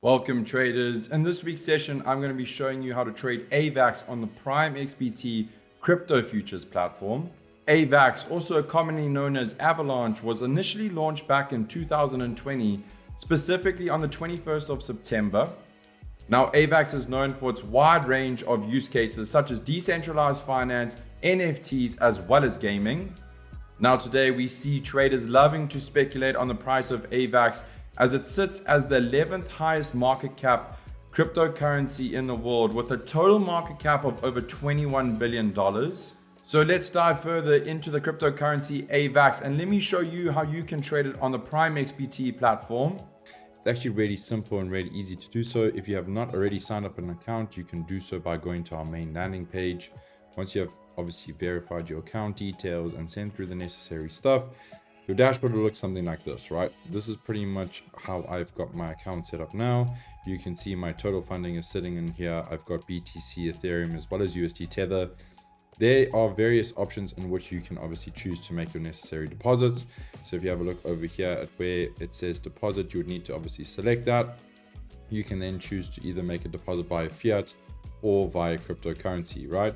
Welcome traders. In this week's session, I'm going to be showing you how to trade AVAX on the PrimeXBT crypto futures platform. AVAX, also commonly known as Avalanche, was initially launched back in 2020, specifically on the 21st of September. Now, AVAX is known for its wide range of use cases such as decentralized finance, NFTs, as well as gaming. Now, today we see traders loving to speculate on the price of AVAX as it sits as the 11th highest market cap cryptocurrency in the world with a total market cap of over $21 billion. So let's dive further into the cryptocurrency AVAX and let me show you how you can trade it on the PrimeXBT platform. It's actually really simple and really easy to do so. If you have not already signed up an account, you can do so by going to our main landing page. Once you have obviously verified your account details and sent through the necessary stuff, your dashboard will look something like this, right? This is pretty much how I've got my account set up now. You can see my total funding is sitting in here. I've got BTC, Ethereum, as well as USD Tether. There are various options in which you can obviously choose to make your necessary deposits. So if you have a look over here at where it says deposit, you would need to obviously select that. You can then choose to either make a deposit via fiat or via cryptocurrency, right?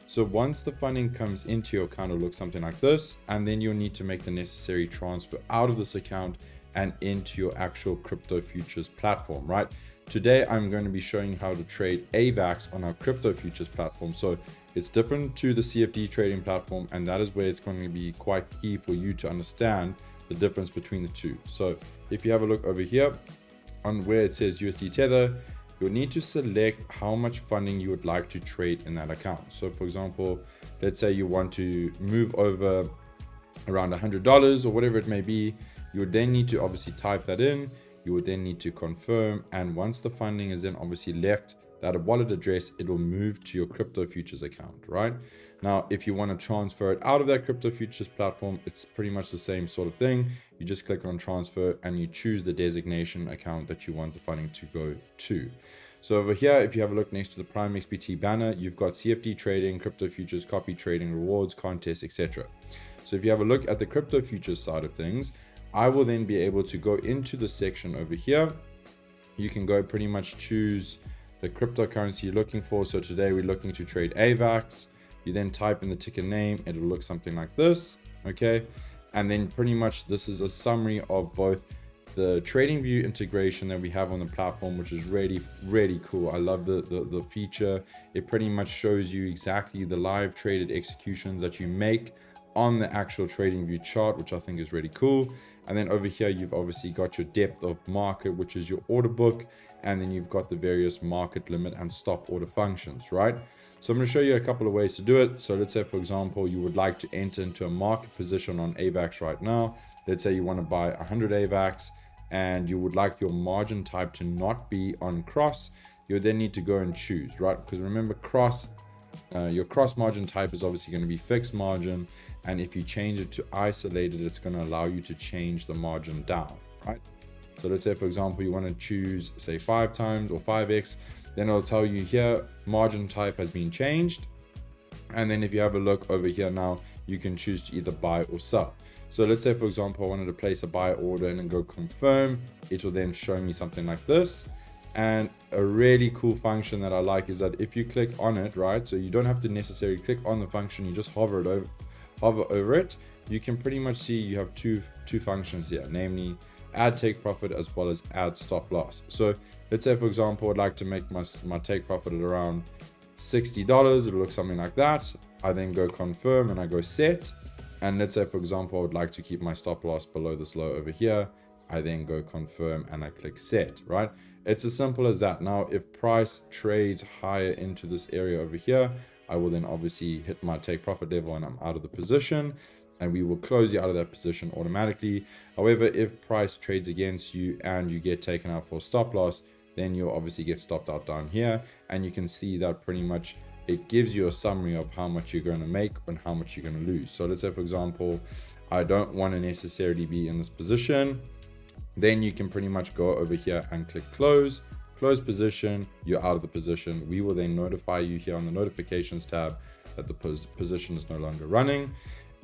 So once the funding comes into your account, it'll look something like this, and then you'll need to make the necessary transfer out of this account and into your actual crypto futures platform, right? Today, I'm going to be showing you how to trade AVAX on our crypto futures platform. So it's different to the CFD trading platform, and that is where it's going to be quite key for you to understand the difference between the two. So if you have a look over here on where it says USD Tether, you'll need to select how much funding you would like to trade in that account. So for example, let's say you want to move over around $100 or whatever it may be. You would then need to obviously type that in. You would then need to confirm. And once the funding is then obviously left that wallet address, it will move to your crypto futures account, right? Now, if you want to transfer it out of that crypto futures platform, it's pretty much the same sort of thing. You just click on transfer and you choose the designation account that you want the funding to go to. So over here, if you have a look next to the PrimeXBT banner, you've got CFD trading, crypto futures, copy trading, rewards, contests, etc. So if you have a look at the crypto futures side of things, I will then be able to go into the section over here. You can go pretty much choose the cryptocurrency you're looking for. So today we're looking to trade AVAX. You then type in the ticker name, it'll look something like this, okay? And then pretty much this is a summary of both the TradingView integration that we have on the platform, which is really, really cool. I love the feature. It pretty much shows you exactly the live traded executions that you make on the actual TradingView chart, which I think is really cool. And then over here, you've obviously got your depth of market, which is your order book. And then you've got the various market limit and stop order functions, right? So I'm going to show you a couple of ways to do it. So let's say, for example, you would like to enter into a market position on AVAX right now. Let's say you want to buy 100 AVAX and you would like your margin type to not be on cross. You would then need to go and choose, right? Because remember, your cross margin type is obviously going to be fixed margin. And if you change it to isolated, it's going to allow you to change the margin down, right? So let's say, for example, you want to choose, say, 5 times or 5x, then it'll tell you here, margin type has been changed. And then if you have a look over here now, you can choose to either buy or sell. So let's say, for example, I wanted to place a buy order and then go confirm. It will then show me something like this. And a really cool function that I like is that if you click on it, right, so you don't have to necessarily click on the function, you just hover over it, you can pretty much see you have two functions here, namely add take profit as well as add stop loss. So let's say, for example, I'd like to make my take profit at around $60. It'll look something like that. I then go confirm and I go set. And let's say, for example, I would like to keep my stop loss below this low over here. I then go confirm and I click set, right? It's as simple as that. Now, if price trades higher into this area over here, I will then obviously hit my take profit level and I'm out of the position, and we will close you out of that position automatically. However, if price trades against you and you get taken out for stop loss, then you'll obviously get stopped out down here. And you can see that pretty much it gives you a summary of how much you're going to make and how much you're going to lose. So let's say, for example, I don't want to necessarily be in this position. Then you can pretty much go over here and click close position. You're out of the position. We will then notify you here on the notifications tab that the position is no longer running.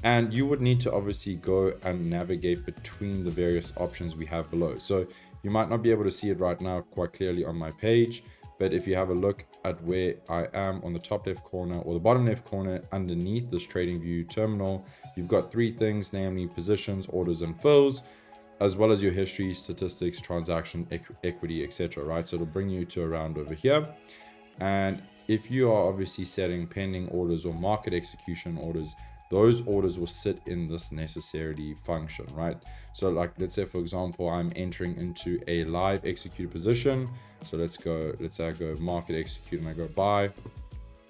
And you would need to obviously go and navigate between the various options we have below. So You might not be able to see it right now quite clearly on my page, but if you have a look at where I am on the top left corner or the bottom left corner underneath this trading view terminal, you've got three things, namely positions, orders, and fills, as well as your history, statistics, transaction, equity, etc. Right? So it'll bring you to around over here. And if you are obviously setting pending orders or market execution orders, those orders will sit in this necessarily function, right? So like, let's say for example, I'm entering into a live executed position. So let's say I go market execute and I go buy.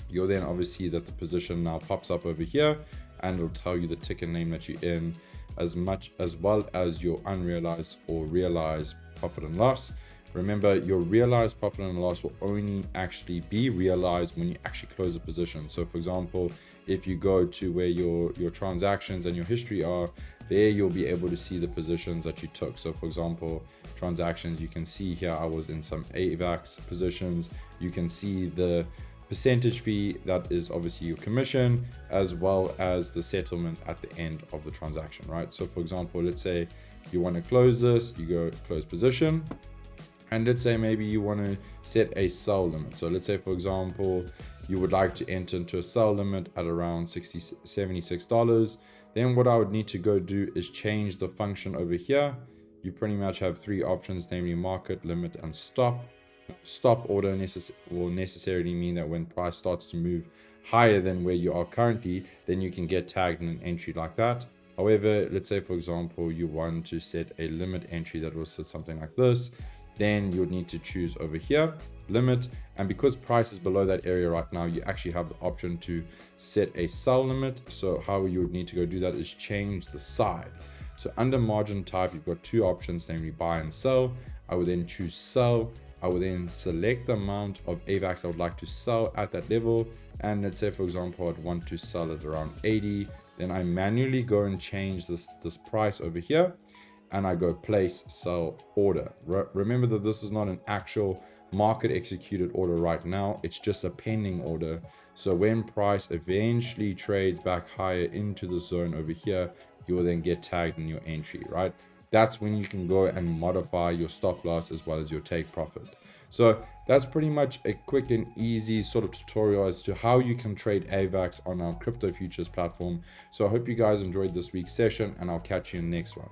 You'll then obviously that the position now pops up over here and it'll tell you the ticker name that you're in, as well as your unrealized or realized profit and loss. Remember, your realized profit and loss will only actually be realized when you actually close a position. So for example, if you go to where your transactions and your history are, there you'll be able to see the positions that you took. So for example, transactions, you can see here I was in some AVAX positions. You can see the percentage fee, that is obviously your commission, as well as the settlement at the end of the transaction, right? So for example, let's say you want to close this, you go close position. And let's say maybe you want to set a sell limit. So let's say, for example, you would like to enter into a sell limit at around $76. Then what I would need to go do is change the function over here. You pretty much have three options, namely market, limit, and stop. Stop order will necessarily mean that when price starts to move higher than where you are currently, then you can get tagged in an entry like that. However, let's say, for example, you want to set a limit entry that will sit something like this. Then you would need to choose over here, limit. And because price is below that area right now, you actually have the option to set a sell limit. So how you would need to go do that is change the side. So under margin type, you've got two options, namely buy and sell. I would then choose sell. I would then select the amount of AVAX I would like to sell at that level. And let's say, for example, I'd want to sell at around 80. Then I manually go and change this price over here. And I go place sell order. Remember that this is not an actual market executed order right now. It's just a pending order. So when price eventually trades back higher into the zone over here, you will then get tagged in your entry, right? That's when you can go and modify your stop loss as well as your take profit. So that's pretty much a quick and easy sort of tutorial as to how you can trade AVAX on our crypto futures platform. So I hope you guys enjoyed this week's session and I'll catch you in the next one.